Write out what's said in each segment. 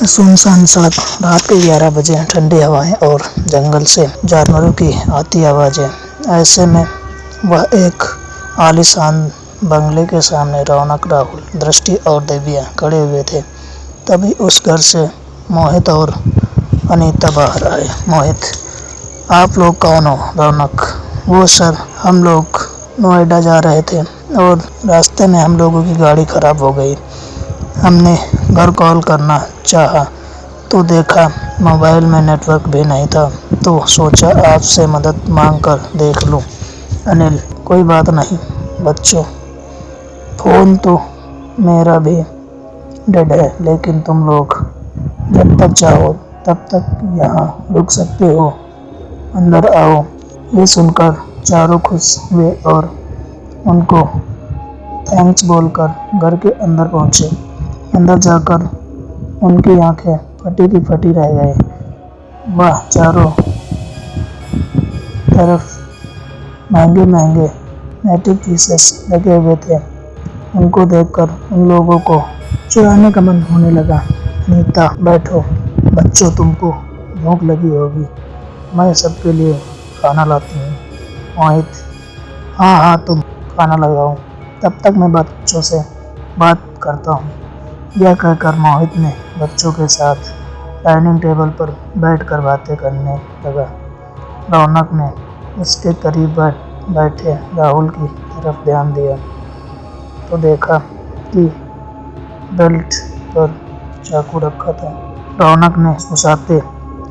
सुनसान साथ रात के 11 बजे ठंडी हवाएं और जंगल से जानवरों की आती आवाजें। ऐसे में वह एक आलीशान बंगले के सामने रौनक, राहुल, दृष्टि और दिव्या खड़े हुए थे। तभी उस घर से मोहित और अनीता बाहर आए। मोहित, आप लोग कौन हो? रौनक, वो सर, हम लोग नोएडा जा रहे थे और रास्ते में हम लोगों की गाड़ी खराब हो गई। हमने घर कॉल करना चाहा तो देखा मोबाइल में नेटवर्क भी नहीं था, तो सोचा आपसे मदद मांग कर देख लूं। अनिल, कोई बात नहीं बच्चों, फ़ोन तो मेरा भी डेड है, लेकिन तुम लोग जब तक चाहो तब तक यहाँ रुक सकते हो। अंदर आओ। ये सुनकर चारों खुश हुए और उनको थैंक्स बोलकर घर के अंदर पहुँचे। अंदर जाकर उनकी आंखें फटी की फटी रह गए। वह चारों तरफ महंगे महंगे मैटिक पीसेस लगे हुए थे। उनको देखकर उन लोगों को चुराने का मन होने लगा। अनीता, बैठो। बच्चों, तुमको भूख लगी होगी, मैं सबके लिए खाना लाती हूँ। मोहित, हाँ, तुम खाना लगाओ, तब तक मैं बच्चों से बात करता हूँ। यह कहकर मोहित ने बच्चों के साथ डाइनिंग टेबल पर बैठकर बातें करने लगा। रौनक ने उसके करीब बैठे राहुल की तरफ ध्यान दिया तो देखा कि बेल्ट पर चाकू रखा था। रौनक ने मुस्कुराते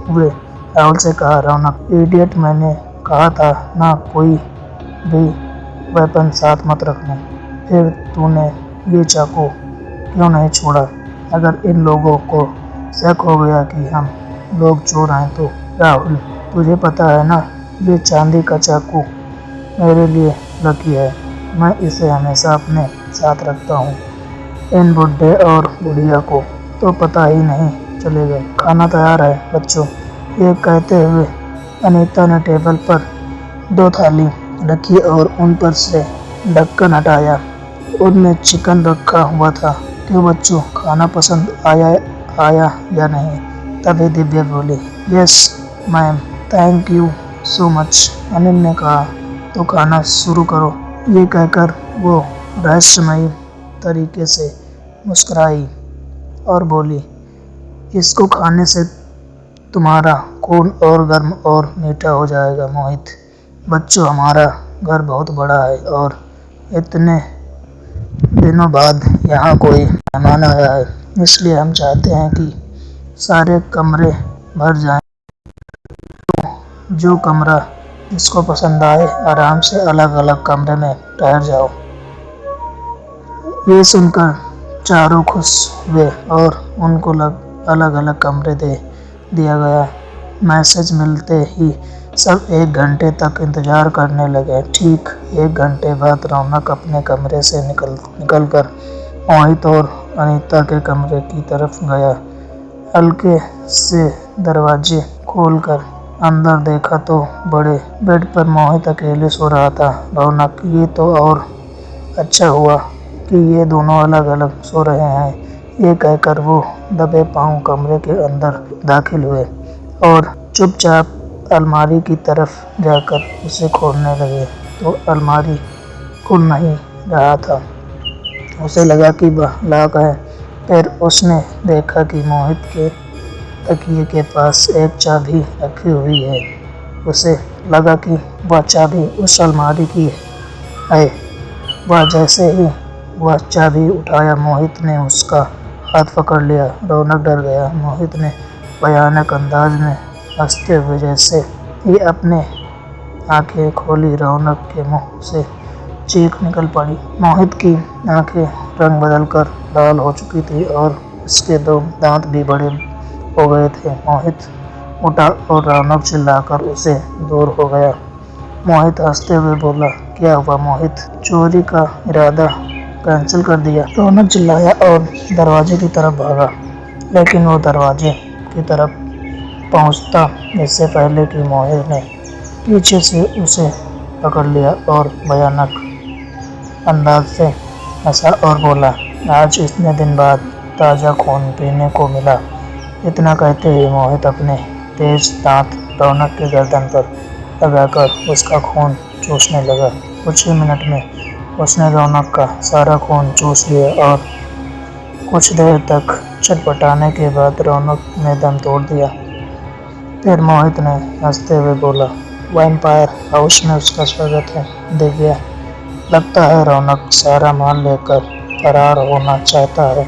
हुए राहुल से कहा, रौनक, इडियट, मैंने कहा था ना कोई भी वेपन साथ मत रखना। फिर तूने ये चाकू क्यों नहीं छोड़ा? अगर इन लोगों को शक हो गया कि हम लोग चोर हैं तो। राहुल, तुझे पता है ना, ये चांदी का चाकू मेरे लिए लकी है, मैं इसे हमेशा अपने साथ रखता हूँ। इन बुढ़े और बुढ़िया को तो पता ही नहीं चलेगा। खाना तैयार है बच्चों। ये कहते हुए अनीता ने टेबल पर 2 थाली रखी और उन पर से ढक्कन हटाया। उनमें चिकन रखा हुआ था। क्यों बच्चों, खाना पसंद आया या नहीं? तभी दिव्या बोली, yes ma'am, thank you so much. Anil ने कहा, तो खाना शुरू करो। ये कहकर वो रहस्यमयी तरीके से मुस्कुराई और बोली, इसको खाने से तुम्हारा खून और गर्म और मीठा हो जाएगा। मोहित, बच्चों, हमारा घर बहुत बड़ा है और इतने दिनों बाद यहाँ कोई मेहमान आया है, इसलिए हम चाहते हैं कि सारे कमरे भर जाएं। तो जो कमरा जिसको पसंद आए आराम से अलग अलग कमरे में ठहर जाओ। ये सुनकर चारों खुश हुए और उनको अलग अलग कमरे दे दिया गया। मैसेज मिलते ही सब 1 घंटे तक इंतजार करने लगे। ठीक 1 घंटे बाद रौनक अपने कमरे से निकलकर मोहित और अनीता के कमरे की तरफ गया। हल्के से दरवाजे खोलकर अंदर देखा तो बड़े बेड पर मोहित अकेले सो रहा था। रौनक, ये तो और अच्छा हुआ कि ये दोनों अलग अलग सो रहे हैं। ये कहकर वो दबे पांव कमरे के अंदर दाखिल हुए और चुपचाप अलमारी की तरफ जाकर उसे खोलने लगे तो अलमारी खुल नहीं रहा था। उसे लगा कि वह लॉक है। फिर उसने देखा कि मोहित के तकिए के पास एक चाबी रखी हुई है। उसे लगा कि वह चाबी उस अलमारी की है। वह जैसे ही वह चाबी उठाया, मोहित ने उसका हाथ पकड़ लिया। रौनक डर गया। मोहित ने भयानक अंदाज में हंसते हुए जैसे ही अपने आंखें खोली, रौनक के मुंह से चीख निकल पड़ी। मोहित की आंखें रंग बदलकर लाल हो चुकी थी और उसके 2 दांत भी बड़े हो गए थे। मोहित उठा और रौनक चिल्लाकर उसे दूर हो गया। मोहित हंसते हुए बोला, क्या हुआ मोहित, चोरी का इरादा कैंसिल कर दिया? रौनक चिल्लाया और दरवाजे की तरफ भागा, लेकिन वो दरवाजे की तरफ पहुंचता इससे पहले कि मोहित ने पीछे से उसे पकड़ लिया और भयानक अंदाज से हंसा और बोला, आज इतने दिन बाद ताज़ा खून पीने को मिला। इतना कहते ही मोहित अपने तेज दांत रौनक के गर्दन पर लगाकर उसका खून चूसने लगा। कुछ ही मिनट में उसने रौनक का सारा खून चूस लिया और कुछ देर तक छटपटाने के बाद रौनक ने दम तोड़ दिया। फिर मोहित ने हंसते हुए बोला, वैम्पायर हाउस में उसका स्वागत है दिव्या। लगता है रौनक सारा माल लेकर फरार होना चाहता है।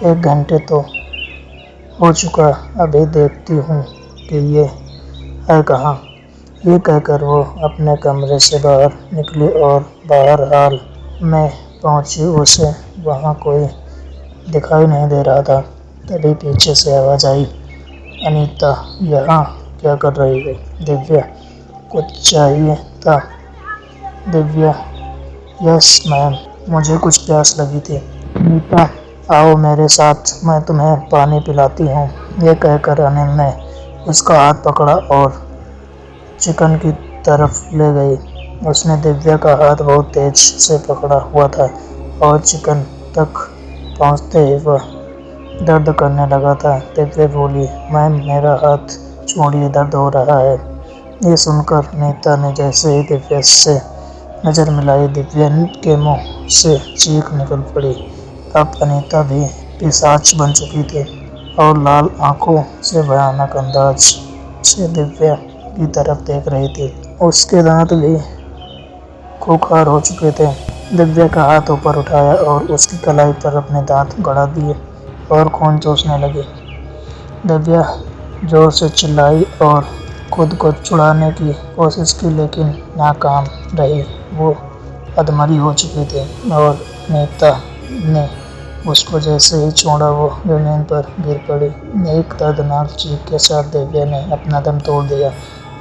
1 घंटे तो हो चुका, अभी देखती हूँ कि ये है कहाँ। ये कहकर वो अपने कमरे से बाहर निकली और बाहर हाल में पहुंची। उसे वहाँ कोई दिखाई नहीं दे रहा था। तभी पीछे से आवाज़ आई, अनीता यहाँ क्या कर रही है? दिव्या, कुछ चाहिए था? दिव्या, यस मैम, मुझे कुछ प्यास लगी थी। अनीता, आओ मेरे साथ, मैं तुम्हें पानी पिलाती हूँ। ये कहकर अनिल ने उसका हाथ पकड़ा और चिकन की तरफ ले गई। उसने दिव्या का हाथ बहुत तेज से पकड़ा हुआ था और चिकन तक पहुँचते ही वह दर्द करने लगा था। दिव्या बोली, मैम मेरा हाथ छोड़िए, दर्द हो रहा है। ये सुनकर अनीता ने जैसे ही दिव्या से नज़र मिलाई, दिव्या के मुंह से चीख निकल पड़ी। अब अनीता भी पिशाच बन चुकी थी और लाल आंखों से भयानक अंदाज से दिव्या की तरफ देख रही थी। उसके दांत भी खूंखार हो चुके थे। दिव्या का हाथ ऊपर उठाया और उसकी कलाई पर अपने दांत गड़ा दिए और खून चूसने लगी। दिव्या जोर से चिल्लाई और खुद को छुड़ाने की कोशिश की, लेकिन नाकाम रही। वो अधमरी हो चुकी थी और अनीता ने उसको जैसे ही छोड़ा वो जमीन पर गिर पड़ी। एक दर्दनाक चीख के साथ दिव्या ने अपना दम तोड़ दिया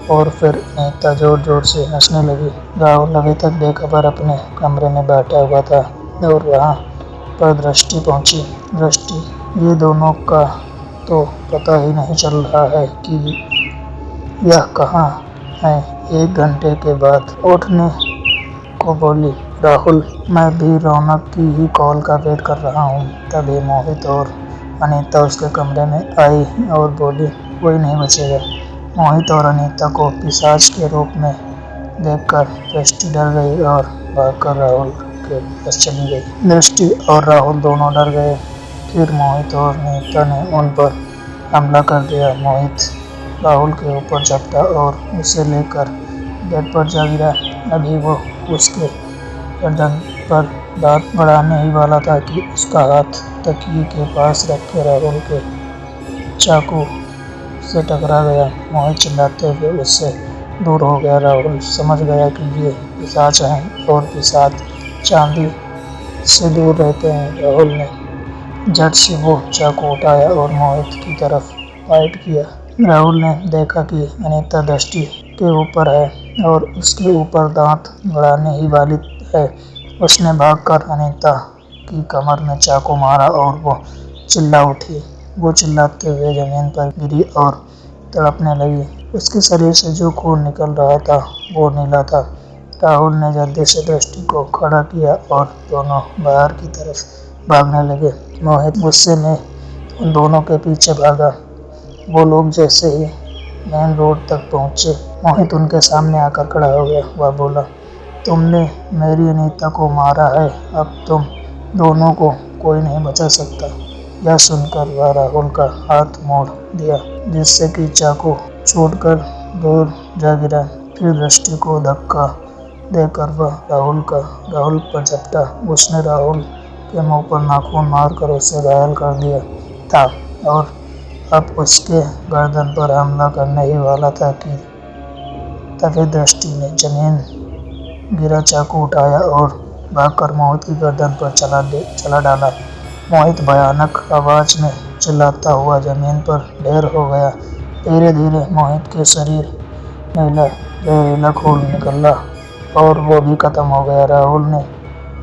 और फिर अनीता जोर जोर से हंसने लगी। राहुल अभी तक बेखबर अपने कमरे में बैठा हुआ था और वहाँ पर दृष्टि पहुँची। दृष्टि, ये दोनों का तो पता ही नहीं चल रहा है कि यह कहाँ है। 1 घंटे के बाद उठने को बोली, राहुल, मैं भी रौनक की ही कॉल का वेट कर रहा हूँ। तभी मोहित और अनीता उसके कमरे में आई और बोली, कोई नहीं बचेगा। मोहित और अनीता को पिशाच के रूप में देखकर दृष्टि डर गई और भागकर राहुल के पास चली गई। दृष्टि और राहुल दोनों डर गए। फिर मोहित और अनीता ने उन पर हमला कर दिया। मोहित राहुल के ऊपर झपटा और उसे लेकर बेड पर जा गिरा। अभी वो उसके गर्दन पर दांत गड़ाने ही वाला था कि उसका हाथ तकिए के पास रखे राहुल के चाकू से टकरा गया। मोहित चिल्लाते हुए उससे दूर हो गया। राहुल समझ गया कि ये पिशाच हैं और पिशाच चांदी से दूर रहते हैं। राहुल ने झट से वो चाकू उठाया और मोहित की तरफ फाइट किया। राहुल ने देखा कि अनीता दृष्टि के ऊपर है और उसके ऊपर दांत गड़ाने ही वाली है। उसने भागकर अनीता की कमर में चाकू मारा और वो चिल्ला उठी। वो चिल्लाते हुए जमीन पर गिरी और तड़पने लगी। उसके शरीर से जो खून निकल रहा था वो नीला था। राहुल ने जल्दी से दृष्टि को खड़ा किया और दोनों बाहर की तरफ भागने लगे। मोहित गुस्से में उन दोनों के पीछे भागा। वो लोग जैसे ही मेन रोड तक पहुंचे, मोहित उनके सामने आकर खड़ा हो गया। वह बोला, तुमने मेरी अनीता को मारा है, अब तुम दोनों को कोई नहीं बचा सकता। यह सुनकर वह राहुल का हाथ मोड़ दिया, जिससे कि चाकू छूटकर दूर जा गिरा। फिर दृष्टि को धक्का देकर वह राहुल पर झपटा। उसने राहुल के मुंह पर नाखून मारकर उसे घायल कर दिया था और अब उसके गर्दन पर हमला करने ही वाला था कि तभी दृष्टि ने जमीन गिरा चाकू उठाया और भागकर मोहित की गर्दन पर चला डाला। मोहित भयानक आवाज में चिल्लाता हुआ जमीन पर ढेर हो गया। धीरे धीरे मोहित के शरीर में जहरीला खून निकला और वो भी खत्म हो गया। राहुल ने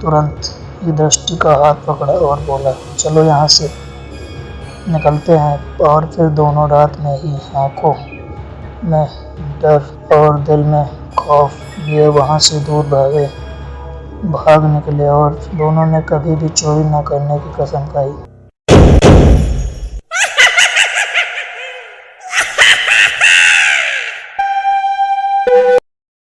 तुरंत ही दृष्टि का हाथ पकड़ा और बोला, चलो यहाँ से निकलते हैं। और फिर दोनों रात में ही आंखों में डर और दिल में खौफ लिए वहाँ से दूर भाग निकले और दोनों ने कभी भी चोरी न करने की कसम खाई।